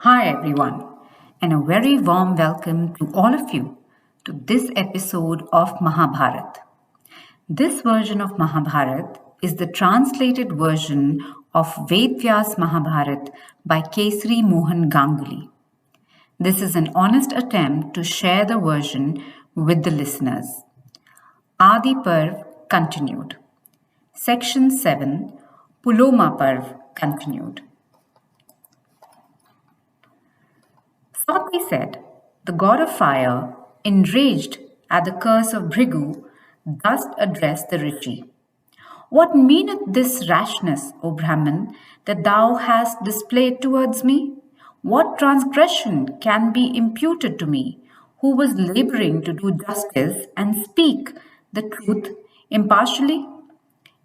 Hi everyone, and a very warm welcome to all of you to this episode of Mahabharat. This version of Mahabharat is the translated version of Ved Vyas Mahabharat by Kisari Mohan Ganguli. This is an honest attempt to share the version with the listeners. Adi Parva Continued. Section 7 Puloma Parv Continued. Swati said, "The god of fire, enraged at the curse of Bhrigu, thus addressed the rishi. What meaneth this rashness, O Brahman, that thou hast displayed towards me? What transgression can be imputed to me, who was laboring to do justice and speak the truth impartially?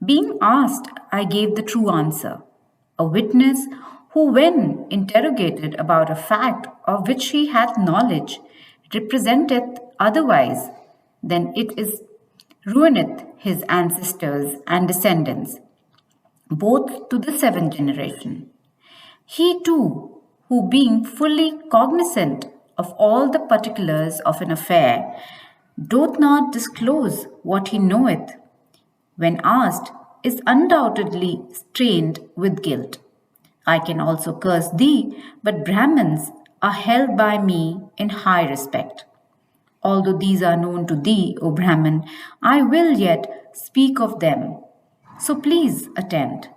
Being asked, I gave the true answer. A witness who, when interrogated about a fact of which he hath knowledge, representeth otherwise, then it is ruineth his ancestors and descendants, both to the seventh generation. He too, who being fully cognizant of all the particulars of an affair, doth not disclose what he knoweth, when asked, is undoubtedly stained with guilt. I can also curse thee, but Brahmins are held by me in high respect. Although these are known to thee, O Brahman, I will yet speak of them. So please attend.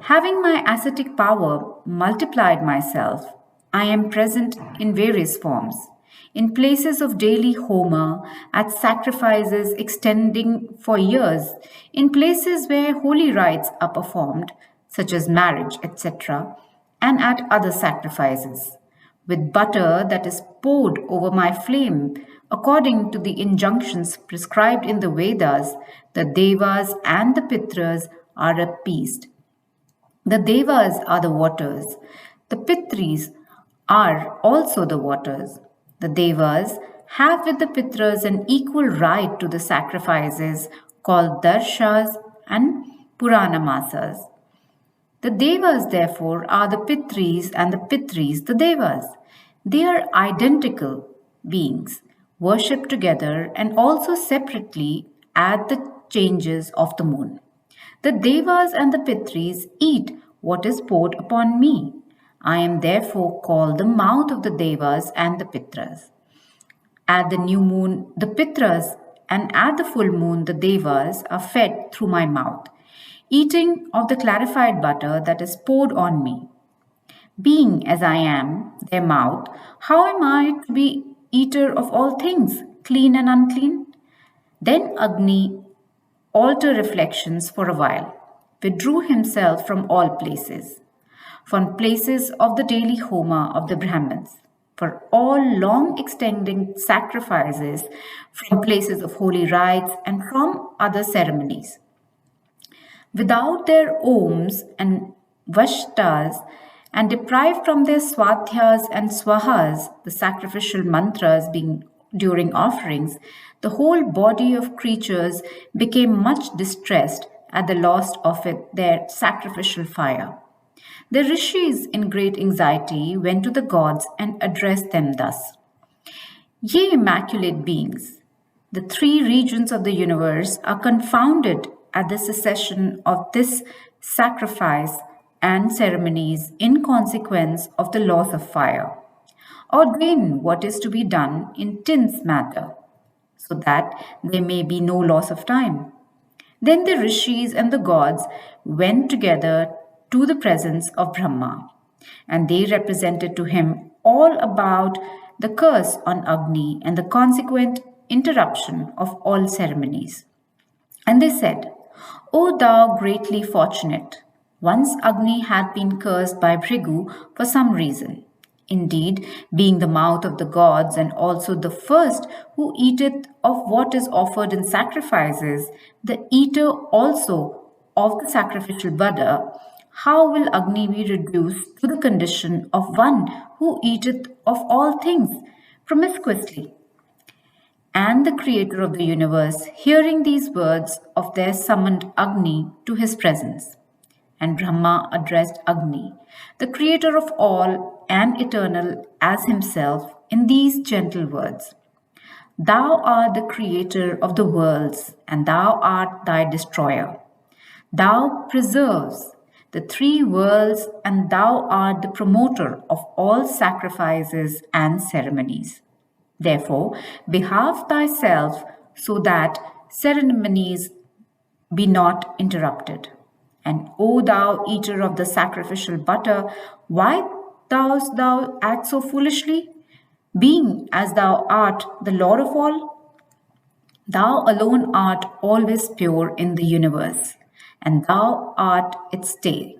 Having my ascetic power multiplied myself, I am present in various forms. In places of daily Homa, at sacrifices extending for years, in places where holy rites are performed, such as marriage, etc., and at other sacrifices, with butter that is poured over my flame, according to the injunctions prescribed in the Vedas, the Devas and the Pitras are appeased. The Devas are the waters. The Pitris are also the waters. The Devas have with the Pitras an equal right to the sacrifices called Darshas and Puranamasas. The Devas, therefore, are the Pitris and the Pitris the Devas. They are identical beings, worshipped together and also separately at the changes of the moon. The Devas and the Pitris eat what is poured upon me. I am therefore called the mouth of the Devas and the Pitras. At the new moon, the Pitras, and at the full moon, the Devas are fed through my mouth, eating of the clarified butter that is poured on me. Being as I am, their mouth, how am I to be eater of all things, clean and unclean? Then Agni, alter reflections for a while, withdrew himself from all places, from places of the daily Homa of the Brahmins, for all long extending sacrifices, from places of holy rites, and from other ceremonies. Without their oms and vashtas, and deprived from their swadhyas and swahas, the sacrificial mantras being during offerings, the whole body of creatures became much distressed at the loss of their sacrificial fire. The rishis, in great anxiety, went to the gods and addressed them thus: Ye immaculate beings, the three regions of the universe are confounded at the cessation of this sacrifice and ceremonies in consequence of the loss of fire. Ordain what is to be done in tin's matter, so that there may be no loss of time. Then the rishis and the gods went together to the presence of Brahma, and they represented to him all about the curse on Agni and the consequent interruption of all ceremonies. And they said, O thou greatly fortunate, once Agni had been cursed by Bhrigu for some reason. Indeed, being the mouth of the gods and also the first who eateth of what is offered in sacrifices, the eater also of the sacrificial butter, how will Agni be reduced to the condition of one who eateth of all things promiscuously? And the creator of the universe, hearing these words of their summoned Agni to his presence. And Brahma addressed Agni, the creator of all and eternal as himself in these gentle words: Thou art the creator of the worlds, and thou art thy destroyer. Thou preserves the three worlds, and thou art the promoter of all sacrifices and ceremonies. Therefore, behave thyself so that ceremonies be not interrupted. And O thou eater of the sacrificial butter, why dost thou act so foolishly? Being as thou art the Lord of all, thou alone art always pure in the universe, and thou art its stay.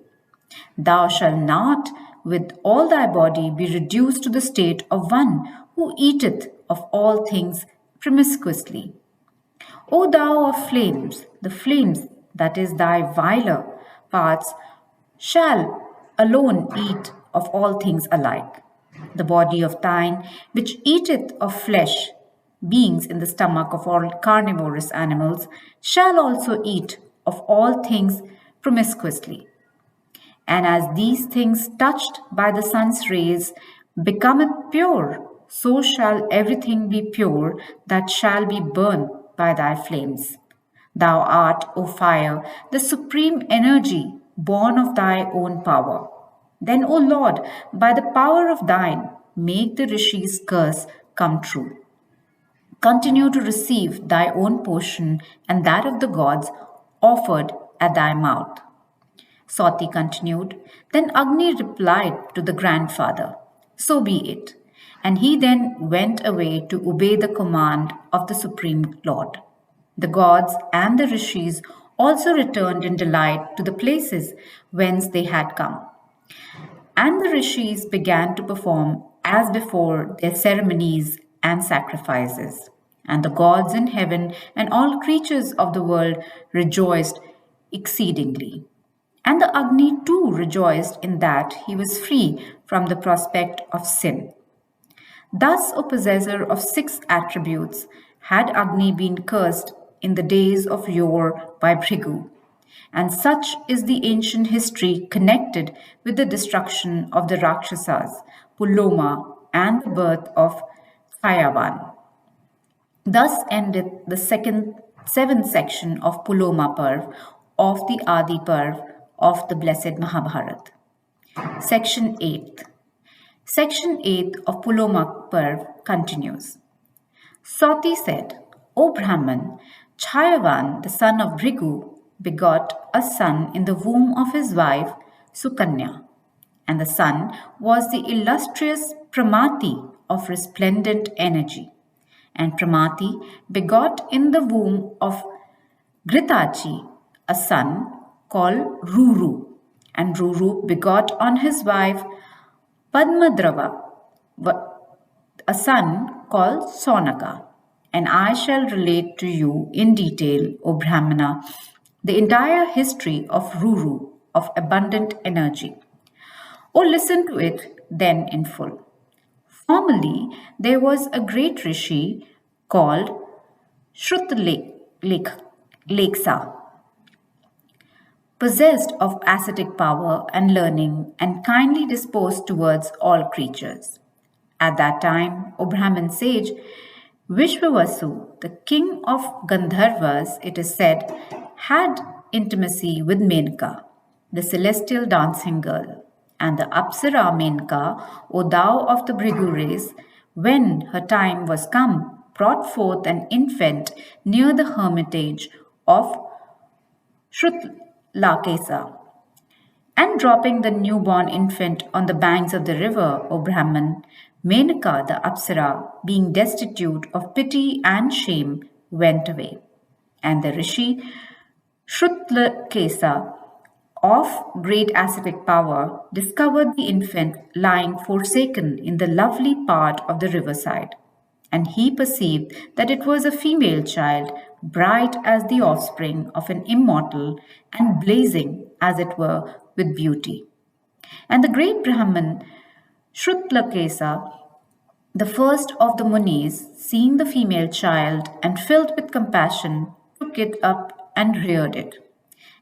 Thou shalt not with all thy body be reduced to the state of one who eateth of all things promiscuously. O thou of flames, the flames, that is thy viler parts, shall alone eat of all things alike. The body of thine, which eateth of flesh, beings in the stomach of all carnivorous animals, shall also eat of all things promiscuously. And as these things touched by the sun's rays becometh pure, so shall everything be pure that shall be burned by thy flames. Thou art, O fire, the supreme energy born of thy own power. Then, O Lord, by the power of thine, make the Rishi's curse come true. Continue to receive thy own portion and that of the gods offered at thy mouth. Sati continued. Then Agni replied to the grandfather, So be it. And he then went away to obey the command of the Supreme Lord. The gods and the rishis also returned in delight to the places whence they had come. And the rishis began to perform as before their ceremonies and sacrifices. And the gods in heaven and all creatures of the world rejoiced exceedingly. And the Agni too rejoiced in that he was free from the prospect of sin. Thus, O possessor of six attributes, had Agni been cursed in the days of yore by Bhrigu. And such is the ancient history connected with the destruction of the Rakshasas, Puloma, and the birth of Thayavan. Thus endeth the seventh section of Puloma Parv of the Adi Parv of the Blessed Mahabharat. Section 8th. Section 8th of Puloma Parv continues. Sati said, O Brahman, Chayavan, the son of Bhrigu, begot a son in the womb of his wife Sukanya. And the son was the illustrious Pramati of resplendent energy. And Pramati begot in the womb of Gritachi a son called Ruru. And Ruru begot on his wife Padmadrava a son called Sonaka. And I shall relate to you in detail, O Brahmana, the entire history of Ruru, of abundant energy. O listen to it then in full. Formerly, there was a great rishi called Shrutleksa, possessed of ascetic power and learning and kindly disposed towards all creatures. At that time, O Brahmin sage, Vishwavasu, the king of Gandharvas, it is said, had intimacy with Menka, the celestial dancing girl, and the Apsara Menka, O thou of the Bhrigu race, when her time was come, brought forth an infant near the hermitage of Shrutlakesa. And dropping the newborn infant on the banks of the river, O Brahman, Menaka the Apsara, being destitute of pity and shame, went away. And the rishi Shrutlakesa, of great ascetic power, discovered the infant lying forsaken in the lovely part of the riverside. And he perceived that it was a female child, bright as the offspring of an immortal, and blazing, as it were, with beauty. And the great Brahman, Shrutlakesa, the first of the Munis, seeing the female child and filled with compassion, took it up and reared it.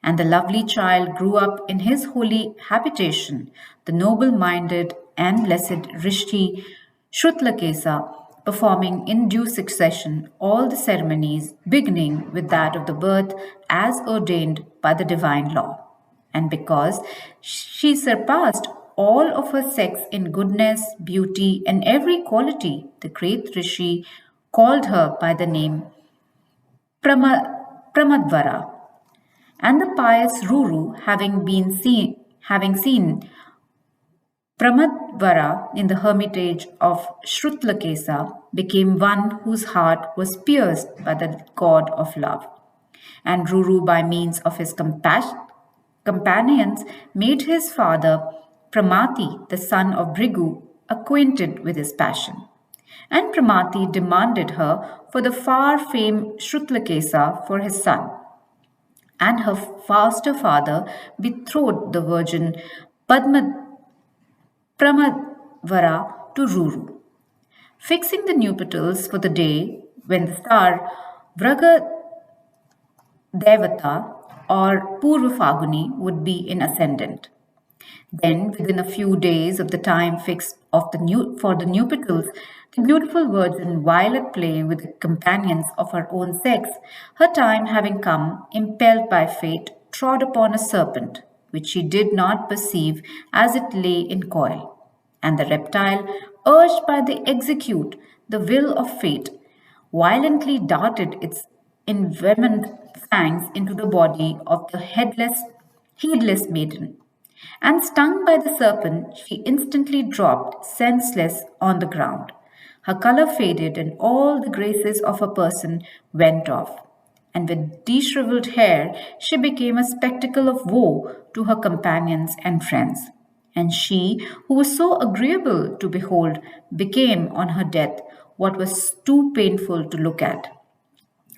And the lovely child grew up in his holy habitation, the noble minded and blessed Rishi Shrutlakesa, performing in due succession all the ceremonies, beginning with that of the birth as ordained by the divine law. And because she surpassed all of her sex in goodness, beauty, and every quality, the great Rishi called her by the name Pramadvara. And the pious Ruru, having seen Pramadvara in the hermitage of Shrutlakesa, became one whose heart was pierced by the god of love. And Ruru, by means of his companions, made his father, Pramati, the son of Brigu, acquainted with his passion. And Pramati demanded her for the far famed Shrutlakesa for his son. And her foster father betrothed the virgin Pramadvara to Ruru, fixing the nuptials for the day when the star Vraga Devata or Purva Faguni would be in ascendant. Then, within a few days of the time fixed for the nuptials, the beautiful virgin, while at play with the companions of her own sex, her time having come, impelled by fate, trod upon a serpent, which she did not perceive as it lay in coil. And the reptile, urged by the execute the will of fate, violently darted its envenomed fangs into the body of the heedless maiden. And stung by the serpent, she instantly dropped senseless on the ground. Her color faded, and all the graces of her person went off. And with dishevelled hair, she became a spectacle of woe to her companions and friends. And she, who was so agreeable to behold, became on her death what was too painful to look at.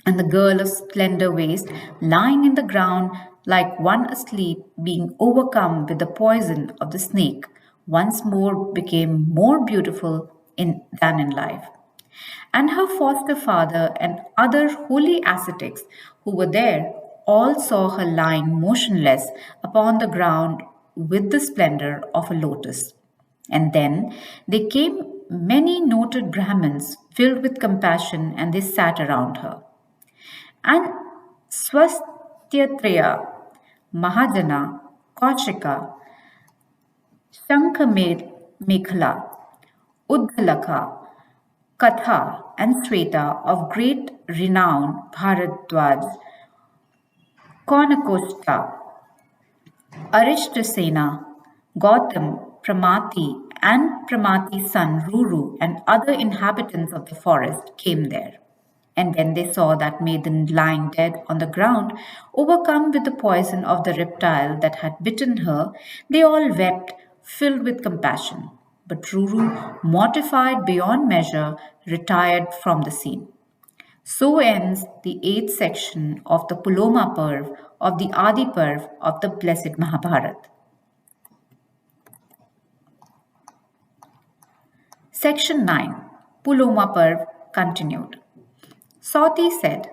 And the girl of slender waist, lying in the ground like one asleep, being overcome with the poison of the snake, once more became more beautiful than in life. And her foster father and other holy ascetics who were there all saw her lying motionless upon the ground with the splendor of a lotus. And then they came many noted Brahmins filled with compassion, and they sat around her. And Swastyatraya, Mahajana, Kaushika, Shankhamekhala, Uddalaka, Katha, and Sweta of great renown, Bharadwaj, Konakoshta, Arishtasena, Gautam, Pramati, and Pramati's son Ruru, and other inhabitants of the forest came there. And when they saw that maiden lying dead on the ground, overcome with the poison of the reptile that had bitten her, they all wept, filled with compassion. But Ruru, mortified beyond measure, retired from the scene. So ends the eighth section of the Puloma Parv of the Adi Parv of the Blessed Mahabharat. Section 9, Puloma Parv Continued. Sauti said,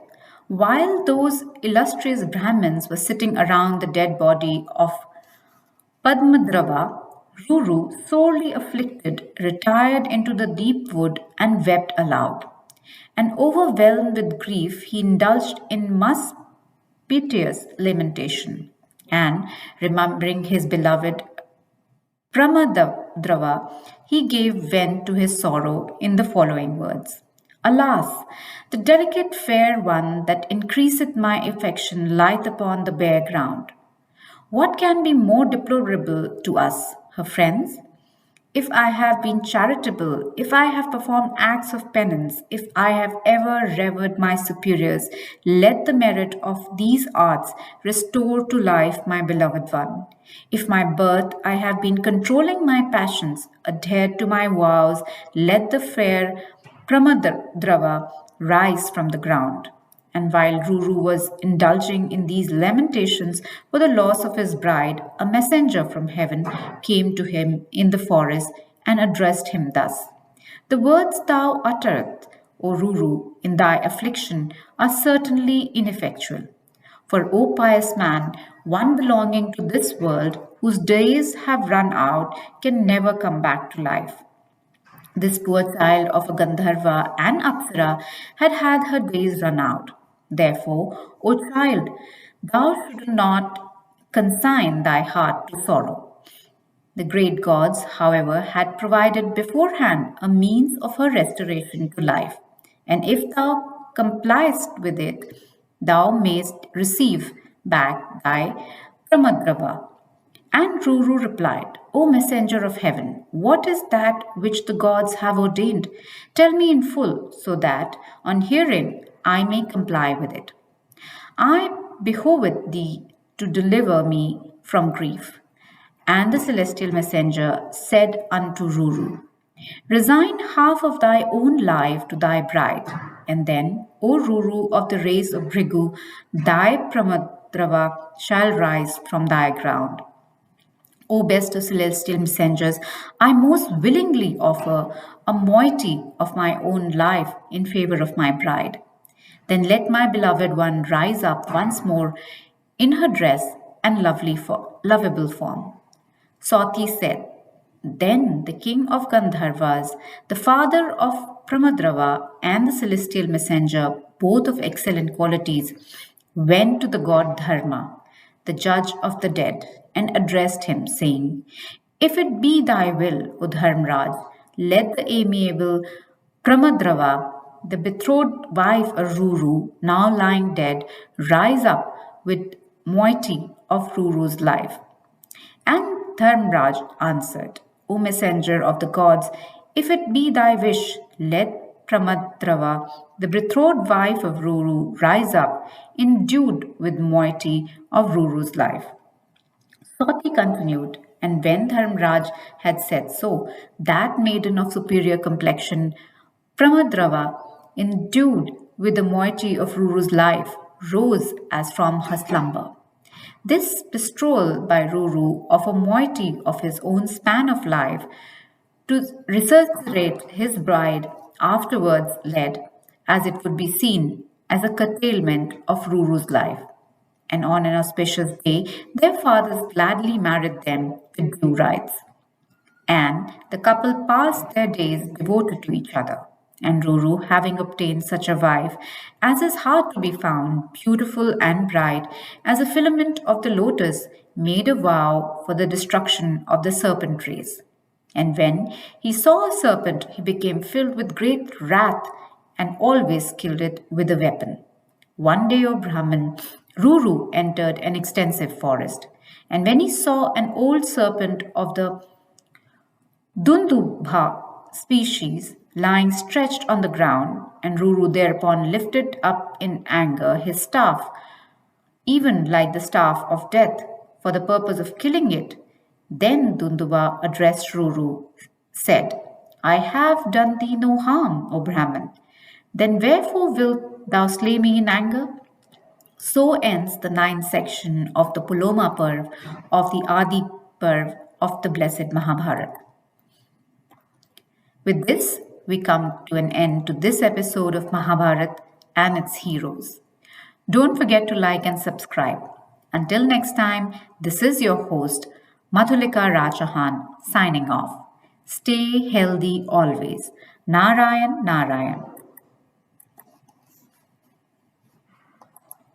while those illustrious Brahmins were sitting around the dead body of Padmadrava, Ruru, sorely afflicted, retired into the deep wood and wept aloud. And overwhelmed with grief, he indulged in most piteous lamentation. And remembering his beloved Pramadrava, he gave vent to his sorrow in the following words. Alas, the delicate fair one that increaseth my affection lieth upon the bare ground. What can be more deplorable to us, her friends? If I have been charitable, if I have performed acts of penance, if I have ever revered my superiors, let the merit of these arts restore to life my beloved one. If my birth I have been controlling my passions, adhered to my vows, let the fair Pramadrava rise from the ground. And while Ruru was indulging in these lamentations for the loss of his bride, a messenger from heaven came to him in the forest and addressed him thus. The words thou utterest, O Ruru, in thy affliction are certainly ineffectual. For, O pious man, one belonging to this world, whose days have run out can never come back to life. This poor child of a Gandharva and Apsara had had her days run out. Therefore, O child, thou should not consign thy heart to sorrow. The great gods, however, had provided beforehand a means of her restoration to life, and if thou compliest with it, thou mayst receive back thy Pramadrava. And Ruru replied, O messenger of heaven, what is that which the gods have ordained? Tell me in full, so that, on hearing, I may comply with it. I behoved thee to deliver me from grief. And the celestial messenger said unto Ruru, resign half of thy own life to thy bride, and then, O Ruru of the race of Bhrigu, thy Pramadrava shall rise from thy ground. O best of celestial messengers, I most willingly offer a moiety of my own life in favor of my bride. Then let my beloved one rise up once more in her dress and lovable form. Sati said, then the king of Gandharvas, the father of Pramadrava, and the celestial messenger, both of excellent qualities, went to the god Dharma, the judge of the dead, and addressed him, saying, if it be thy will, O Dharmraj, let the amiable Pramadrava, the betrothed wife of Ruru, now lying dead, rise up with moiety of Ruru's life. And Dharmraj answered, O messenger of the gods, if it be thy wish, let Pramadrava, the betrothed wife of Ruru, rise up, endued with moiety of Ruru's life. Sati continued, and when Dharmraj had said so, that maiden of superior complexion, Pramadrava, endued with the moiety of Ruru's life, rose as from her slumber. This bestowal by Ruru of a moiety of his own span of life to resuscitate his bride afterwards led, as it would be seen, as a curtailment of Ruru's life. And on an auspicious day, their fathers gladly married them with due rites. And the couple passed their days devoted to each other. And Ruru, having obtained such a wife as is hard to be found, beautiful and bright as a filament of the lotus, made a vow for the destruction of the serpent race. And when he saw a serpent, he became filled with great wrath and always killed it with a weapon. One day, O Brahman, Ruru entered an extensive forest, and when he saw an old serpent of the Dundubha species lying stretched on the ground, and Ruru thereupon lifted up in anger his staff, even like the staff of death, for the purpose of killing it. Then Dunduba addressed Ruru, said, I have done thee no harm, O Brahman. Then wherefore wilt thou slay me in anger? So ends the ninth section of the Puloma Parv of the Adi Parv of the Blessed Mahabharat. With this, we come to an end to this episode of Mahabharat and its heroes. Don't forget to like and subscribe. Until next time, this is your host, Madhulika Rajahan, signing off. Stay healthy always. Narayan, Narayan.